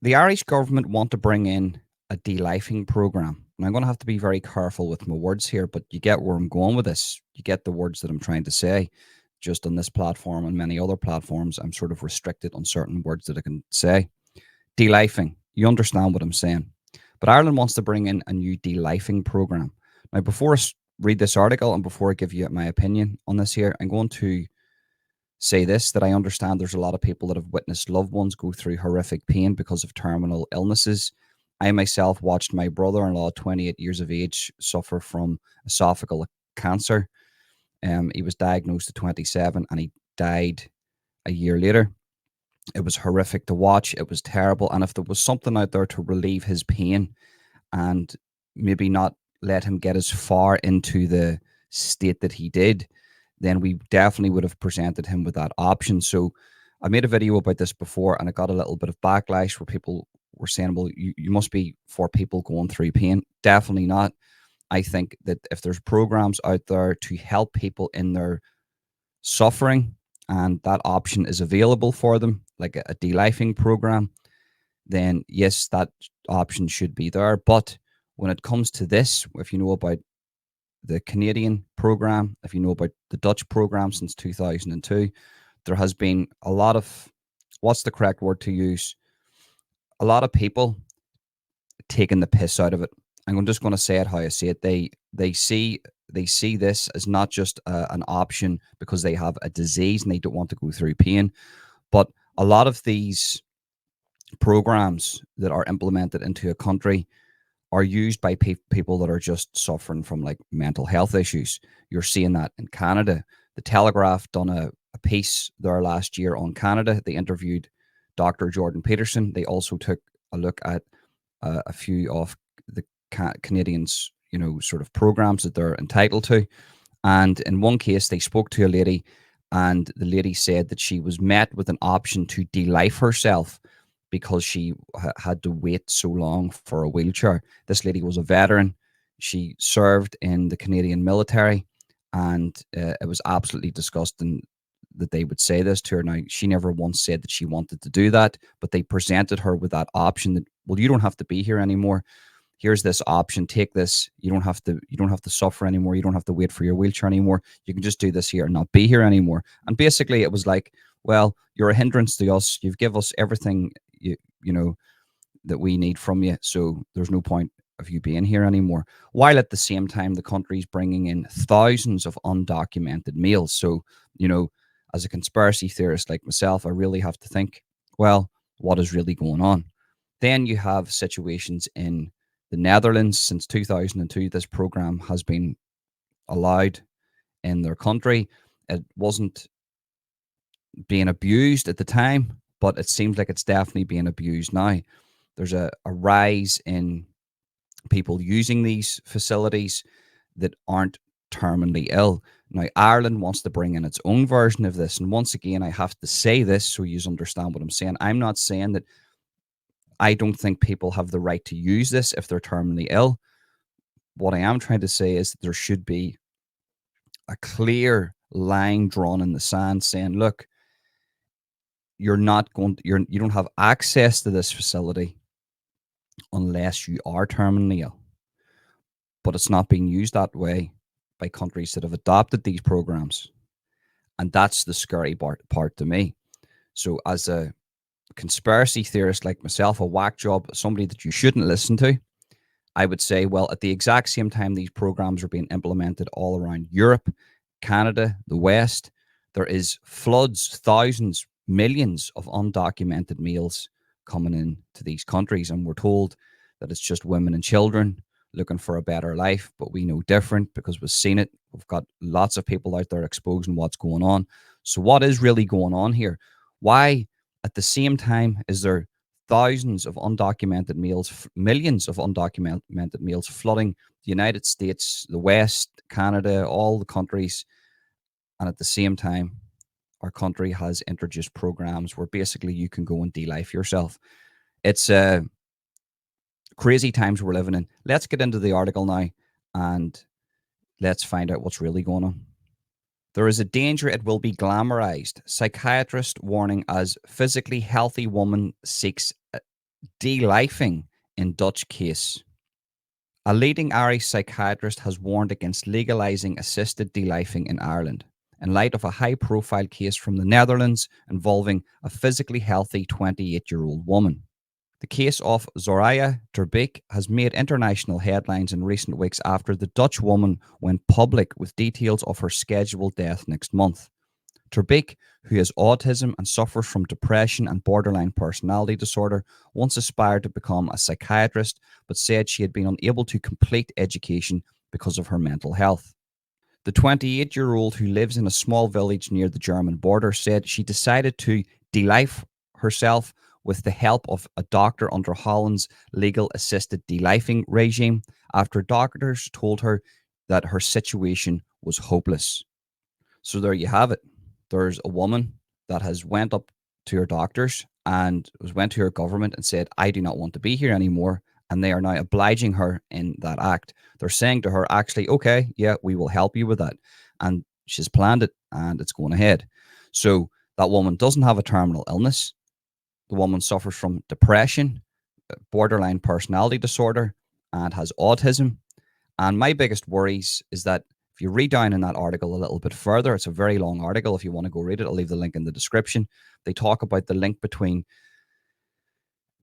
The Irish government want to bring in a de-lifing program. And I'm going to have to be very careful with my words here, but you get where I'm going with this. You get the words that I'm trying to say. Just on this platform and many other platforms, I'm sort of restricted on certain words that I can say. De-lifing. You understand what I'm saying. But Ireland wants to bring in a new de-lifing program. Now, before I read this article and before I give you my opinion on this here, I'm going to say this, that I understand there's a lot of people that have witnessed loved ones go through horrific pain because of terminal illnesses. I myself watched my brother-in-law, 28 years of age, suffer from esophageal cancer. He was diagnosed at 27 and he died a year later. It was horrific to watch. It was terrible. And if there was something out there to relieve his pain and maybe not let him get as far into the state that he did, then we definitely would have presented him with that option. So I made a video about this before and I got a little bit of backlash where people were saying, well, you must be for people going through pain. Definitely not. I think that if there's programs out there to help people in their suffering and that option is available for them, like a de-lifing program, then yes, that option should be there. But when it comes to this, if you know about the Canadian program, if you know about the Dutch program since 2002, there has been a lot of, what's the correct word to use? A lot of people taking the piss out of it. I'm just going to say it how I see it. They see this as not just an option because they have a disease and they don't want to go through pain, but a lot of these programs that are implemented into a country are used by people that are just suffering from like mental health issues. You're seeing that in Canada. The Telegraph done a piece there last year on Canada. They interviewed Dr. Jordan Peterson. They also took a look at a few of the Canadians, sort of programs that they're entitled to. And in one case, they spoke to a lady, and the lady said that she was met with an option to de-life herself because she had to wait so long for a wheelchair. This lady was a veteran. She served in the Canadian military, and it was absolutely disgusting that they would say this to her. Now, she never once said that she wanted to do that, but they presented her with that option that, well, you don't have to be here anymore. Here's this option. Take this. You don't have to suffer anymore. You don't have to wait for your wheelchair anymore. You can just do this here and not be here anymore. And basically it was like, well, you're a hindrance to us. You've given us everything that we need from you. So there's no point of you being here anymore. While at the same time, the country's bringing in thousands of undocumented males. So, as a conspiracy theorist like myself, I really have to think, well, what is really going on? Then you have situations in the Netherlands. Since 2002, this program has been allowed in their country. It wasn't being abused at the time, but it seems like it's definitely being abused now. There's a rise in people using these facilities that aren't terminally ill. Now, Ireland wants to bring in its own version of this. And once again, I have to say this so you understand what I'm saying. I'm not saying that I don't think people have the right to use this if they're terminally ill. What I am trying to say is that there should be a clear line drawn in the sand saying, look, you don't have access to this facility unless you are terminally ill. But it's not being used that way by countries that have adopted these programs. And that's the scary part to me. So as a conspiracy theorist like myself, a whack job, somebody that you shouldn't listen to, I would say, well, at the exact same time these programs are being implemented all around Europe, Canada, the West, there is floods, thousands, millions of undocumented males coming in to these countries. And we're told that it's just women and children looking for a better life, but we know different because we've seen it. We've got lots of people out there exposing what's going on. So what is really going on here? Why, at the same time, is there thousands of undocumented males, millions of undocumented males flooding the United States, the West, Canada, all the countries, and at the same time, our country has introduced programs where basically you can go and de-life yourself? It's crazy times we're living in. Let's get into the article now and let's find out what's really going on. There is a danger it will be glamorized. Psychiatrist warning as physically healthy woman seeks De-lifing in Dutch case. A leading Irish psychiatrist has warned against legalising assisted de-lifing in Ireland in light of a high-profile case from the Netherlands involving a physically healthy 28-year-old woman. The case of Zoraya Beek has made international headlines in recent weeks after the Dutch woman went public with details of her scheduled death next month. Beek, who has autism and suffers from depression and borderline personality disorder, once aspired to become a psychiatrist but said she had been unable to complete education because of her mental health. The 28-year-old who lives in a small village near the German border said she decided to de-life herself with the help of a doctor under Holland's legal assisted de-lifing regime after doctors told her that her situation was hopeless. So there you have it. There's a woman that has went up to her doctors and went to her government and said, I do not want to be here anymore. And they are now obliging her in that act. They're saying to her, actually, okay, yeah, we will help you with that. And she's planned it and it's going ahead. So that woman doesn't have a terminal illness. The woman suffers from depression, borderline personality disorder, and has autism. And my biggest worries is that if you read down in that article a little bit further, it's a very long article. If you want to go read it, I'll leave the link in the description. They talk about the link between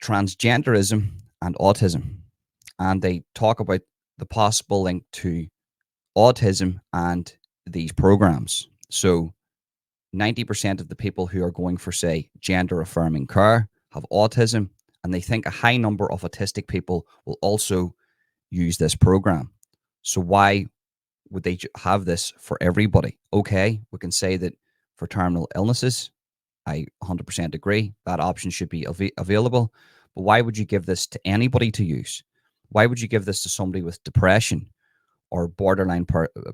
transgenderism and autism. And they talk about the possible link to autism and these programs. So 90% of the people who are going for, say, gender affirming care have autism, and they think a high number of autistic people will also use this program. So why would they have this for everybody? Okay, we can say that for terminal illnesses, I 100% agree that option should be available. But why would you give this to anybody to use? Why would you give this to somebody with depression or borderline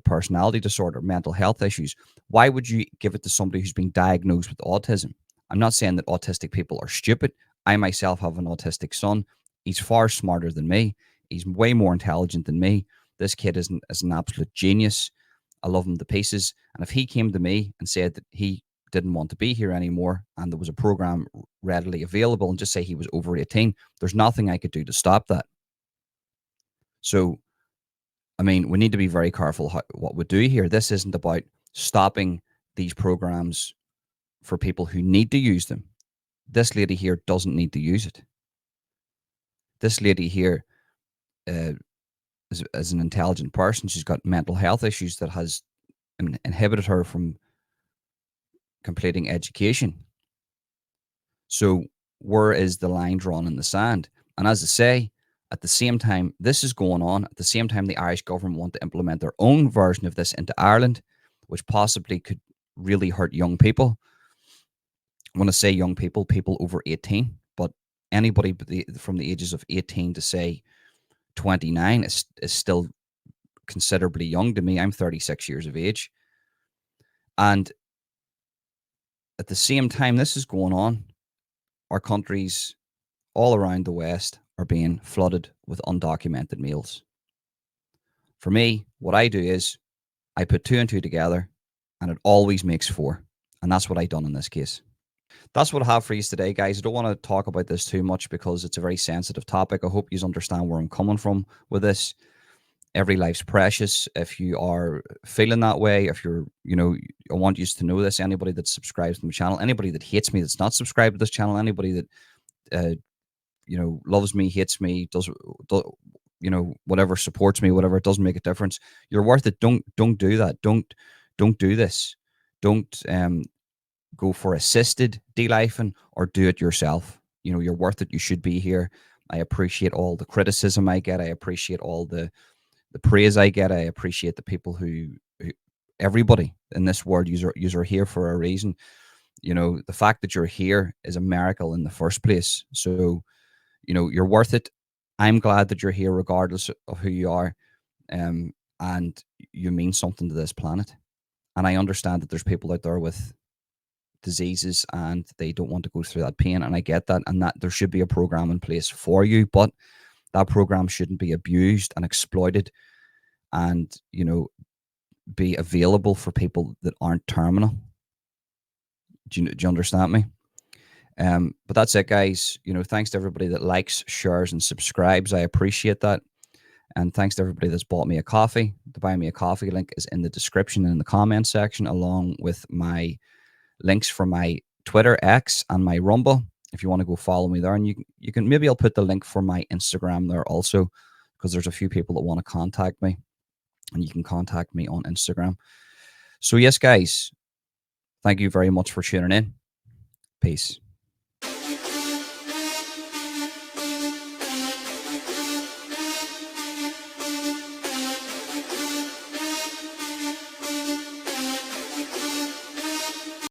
personality disorder, mental health issues? Why would you give it to somebody who's been diagnosed with autism? I'm not saying that autistic people are stupid. I myself have an autistic son. He's far smarter than me. He's way more intelligent than me. This kid is an absolute genius. I love him to pieces. And if he came to me and said that he didn't want to be here anymore and there was a program readily available and just say he was over 18, there's nothing I could do to stop that. So I mean, we need to be very careful what we do here. This isn't about stopping these programs for people who need to use them. This lady here doesn't need to use it. This lady here is an intelligent person. She's got mental health issues that has inhibited her from completing education. So where is the line drawn in the sand? And as I say, at the same time this is going on, at the same time the Irish government want to implement their own version of this into Ireland, which possibly could really hurt young people. When I say young people, people over 18, but anybody from the ages of 18 to say 29 is still considerably young to me. I'm 36 years of age. And at the same time this is going on, our countries all around the West are being flooded with undocumented males. For me, what I do is I put two and two together and it always makes four. And that's what I done in this case. That's what I have for you today, guys. I don't want to talk about this too much because it's a very sensitive topic. I hope you understand where I'm coming from with this. Every life's precious. If you are feeling that way, if you're, I want you to know this. Anybody that subscribes to my channel, anybody that hates me that's not subscribed to this channel, anybody that loves me, hates me, does whatever, supports me, whatever, it doesn't make a difference. You're worth it. Don't do that. Don't do this. Don't go for assisted de-lifing or do it yourself. You're worth it. You should be here. I appreciate all the criticism I get. I appreciate all the praise I get. I appreciate the people who everybody in this world, you're here for a reason. The fact that you're here is a miracle in the first place. So you're worth it. I'm glad that you're here regardless of who you are, and you mean something to this planet. And I understand that there's people out there with diseases and they don't want to go through that pain, and I get that, and that there should be a program in place for you, but that program shouldn't be abused and exploited and be available for people that aren't terminal. Do you understand me? But that's it, guys. Thanks to everybody that likes, shares, and subscribes. I appreciate that. And thanks to everybody that's bought me a coffee. The Buy Me a Coffee link is in the description and in the comment section, along with my links for my Twitter, X, and my Rumble. If you want to go follow me there, and you can maybe I'll put the link for my Instagram there also, because there's a few people that want to contact me, and you can contact me on Instagram. So yes, guys, thank you very much for tuning in. Peace.